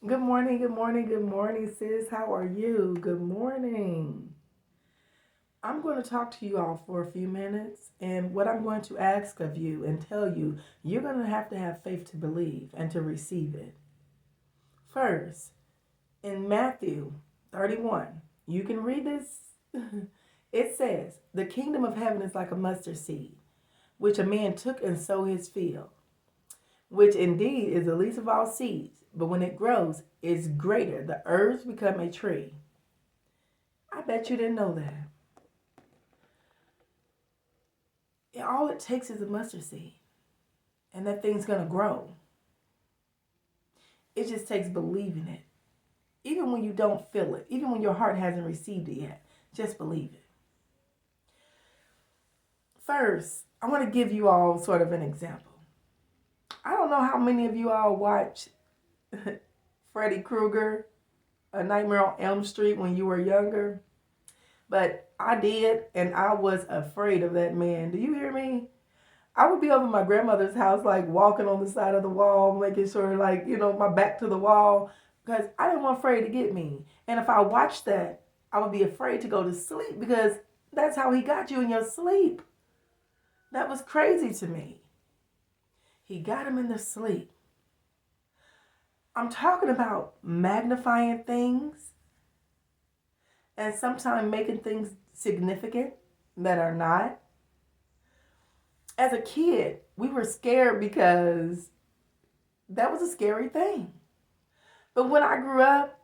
Good morning, good morning, good morning, sis. How are you? Good morning. I'm going to talk to you all for a few minutes, and what I'm going to ask of you and tell you, you're going to have faith to believe and to receive it. First, in Matthew 31, you can read this. It says, "The kingdom of heaven is like a mustard seed, which a man took and sowed his field, which indeed is the least of all seeds, but when it grows, is greater. The herbs become a tree." I bet you didn't know that. All it takes is a mustard seed, and that thing's gonna grow. It just takes believing it. Even when you don't feel it, even when your heart hasn't received it yet, just believe it. First, I want to give you all sort of an example. I don't know how many of you all watch Freddy Krueger, A Nightmare on Elm Street when you were younger, but I did, and I was afraid of that man. Do you hear me? I would be over my grandmother's house, like walking on the side of the wall, making sure, like, my back to the wall, because I didn't want Freddy to get me. And if I watched that, I would be afraid to go to sleep because that's how he got you in your sleep. That was crazy to me. He got him in their sleep. I'm talking about magnifying things and sometimes making things significant that are not. As a kid, we were scared because that was a scary thing. But when I grew up,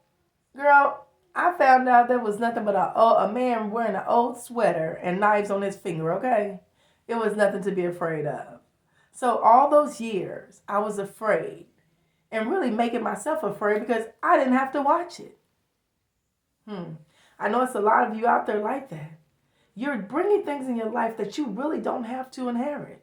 girl, I found out there was nothing but a man wearing an old sweater and knives on his finger, okay? It was nothing to be afraid of. So all those years, I was afraid and really making myself afraid because I didn't have to watch it. I know it's a lot of you out there like that. You're bringing things in your life that you really don't have to inherit.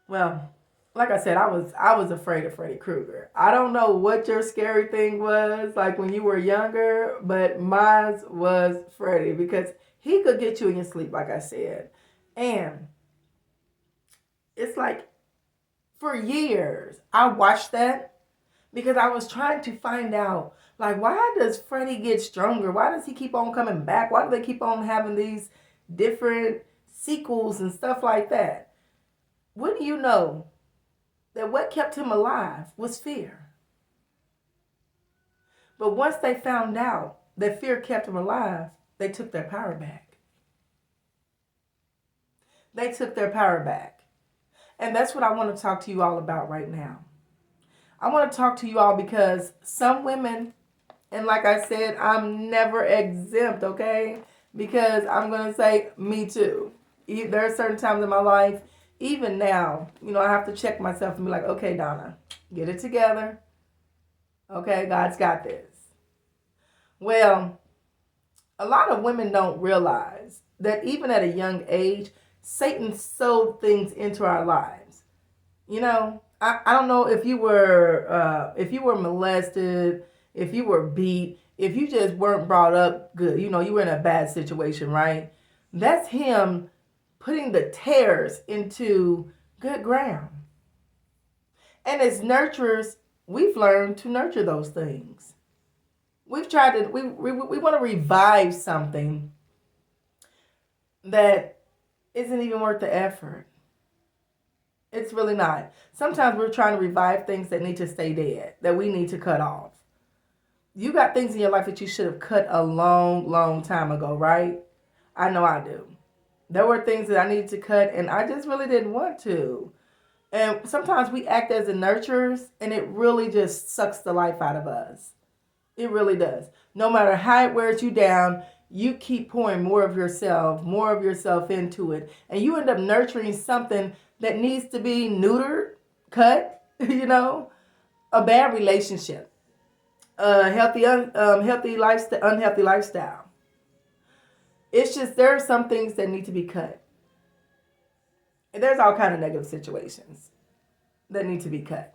Well, like I said, I was afraid of Freddy Krueger. I don't know what your scary thing was like when you were younger, but mine was Freddy because he could get you in your sleep, like I said. And it's like for years I watched that because I was trying to find out, like, why does Freddy get stronger? Why does he keep on coming back? Why do they keep on having these different sequels and stuff like that? Wouldn't you know that what kept him alive was fear? But once they found out that fear kept him alive, they took their power back. They took their power back. And that's what I want to talk to you all about right now. I want to talk to you all because some women, and like I said, I'm never exempt, okay? Because I'm going to say, me too. There are certain times in my life, even now, I have to check myself and be like, okay, Donna, get it together. Okay, God's got this. Well, a lot of women don't realize that even at a young age, Satan sowed things into our lives. I don't know if you were molested, if you were beat, if you just weren't brought up good, you were in a bad situation, right? That's him putting the tares into good ground. And as nurturers, we've learned to nurture those things. We've tried to, we want to revive something that isn't even worth the effort. It's really not. Sometimes we're trying to revive things that need to stay dead, that we need to cut off. You got things in your life that you should have cut a long, long time ago, right? I know I do. There were things that I needed to cut and I just really didn't want to. And sometimes we act as the nurturers and it really just sucks the life out of us. It really does. No matter how it wears you down, you keep pouring more of yourself into it. And you end up nurturing something that needs to be neutered, cut, a bad relationship, healthy lifestyle, unhealthy lifestyle. It's just there are some things that need to be cut. And there's all kind of negative situations that need to be cut.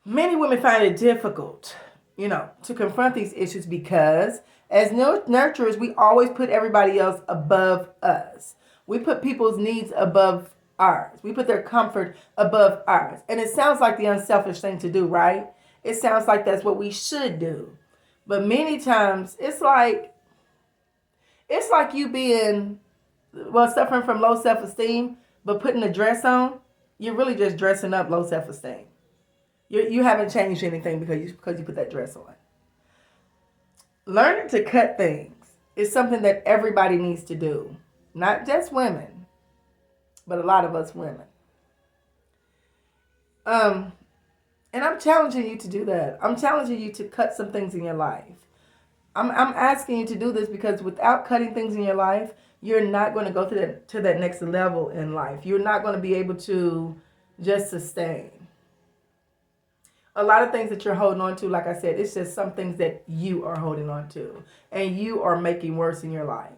Many women find it difficult, to confront these issues because as nurturers, we always put everybody else above us. We put people's needs above ours. We put their comfort above ours. And it sounds like the unselfish thing to do, right? It sounds like that's what we should do. But many times it's like you being, well, suffering from low self-esteem, but putting a dress on, you're really just dressing up low self-esteem. You haven't changed anything because you put that dress on. Learning to cut things is something that everybody needs to do. Not just women, but a lot of us women. And I'm challenging you to do that. I'm challenging you to cut some things in your life. I'm asking you to do this because without cutting things in your life, you're not going to go to that next level in life. You're not going to be able to just sustain. A lot of things that you're holding on to, like I said, it's just some things that you are holding on to and you are making worse in your life.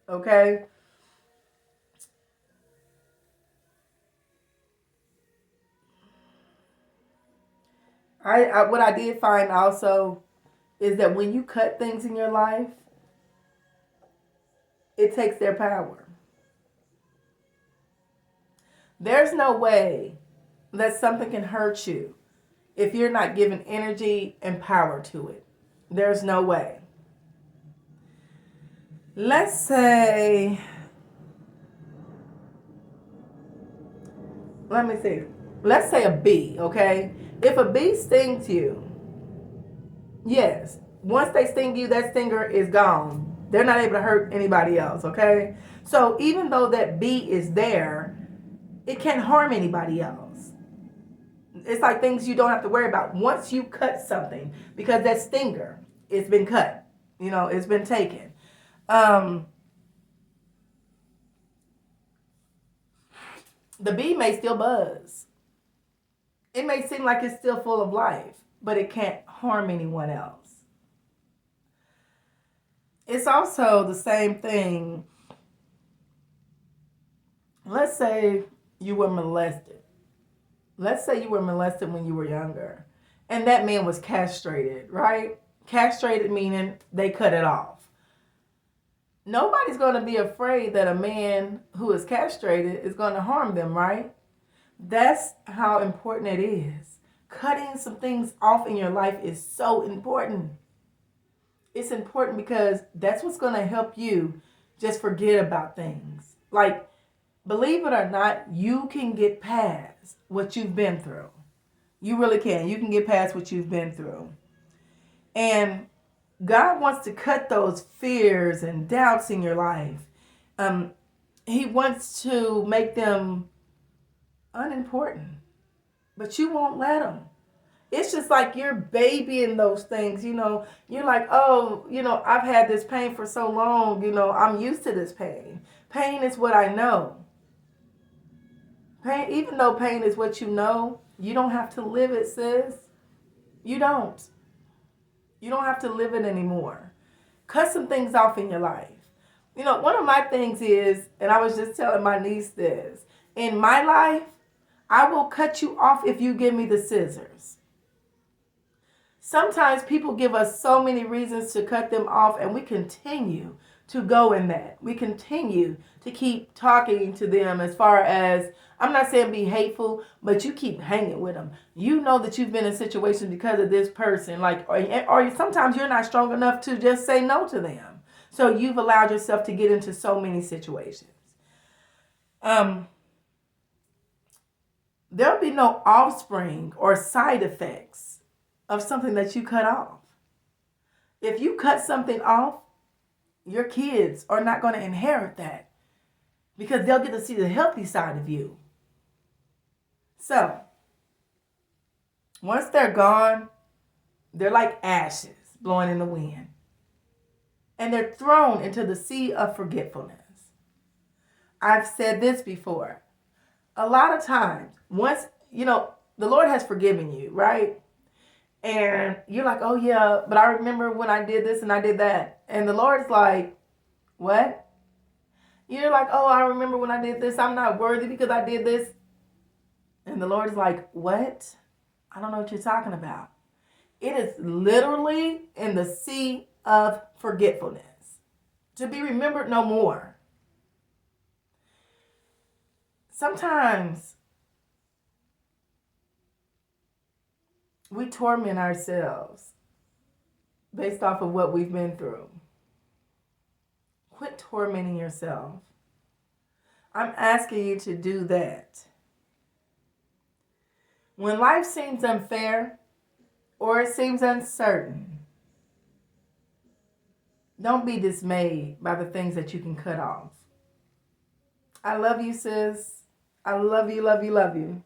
Okay? What I did find also is that when you cut things in your life, it takes their power. There's no way that something can hurt you if you're not giving energy and power to it. There's no way. Let's say, let's say a bee, okay? If a bee stings you, yes, once they sting you, that stinger is gone. They're not able to hurt anybody else, okay? So even though that bee is there, it can't harm anybody else. It's like things you don't have to worry about once you cut something, because that stinger, it's been cut. It's been taken. The bee may still buzz. It may seem like it's still full of life, but it can't harm anyone else. It's also the same thing. Let's say you were molested. Let's say you were molested when you were younger, and that man was castrated, right? Castrated meaning they cut it off. Nobody's going to be afraid that a man who is castrated is going to harm them, right? That's how important it is. Cutting some things off in your life is so important. It's important because that's what's going to help you just forget about things. Like, believe it or not, you can get past what you've been through. You really can. You can get past what you've been through. And God wants to cut those fears and doubts in your life. He wants to make them unimportant, but you won't let him. It's just like you're babying those things. You're like, oh, I've had this pain for so long. I'm used to this pain. Pain is what I know. Pain, even though pain is what you know, you don't have to live it, sis. You don't. You don't have to live it anymore. Cut some things off in your life. One of my things is, and I was just telling my niece this, in my life, I will cut you off if you give me the scissors. Sometimes people give us so many reasons to cut them off, and we continue to go in that. We continue to keep talking to them as far as, I'm not saying be hateful, but you keep hanging with them. You know that you've been in situations because of this person, or sometimes you're not strong enough to just say no to them. So you've allowed yourself to get into so many situations. There'll be no offspring or side effects of something that you cut off. If you cut something off, your kids are not going to inherit that because they'll get to see the healthy side of you. So, once they're gone, they're like ashes blowing in the wind. And they're thrown into the sea of forgetfulness. I've said this before. A lot of times, once, the Lord has forgiven you, right? And you're like, oh yeah, but I remember when I did this and I did that. And the Lord's like, what? You're like, oh, I remember when I did this. I'm not worthy because I did this. And the Lord's like, what? I don't know what you're talking about. It is literally in the sea of forgetfulness, to be remembered no more. Sometimes we torment ourselves based off of what we've been through. Quit tormenting yourself. I'm asking you to do that. When life seems unfair or it seems uncertain, don't be dismayed by the things that you can cut off. I love you, sis. I love you, love you, love you.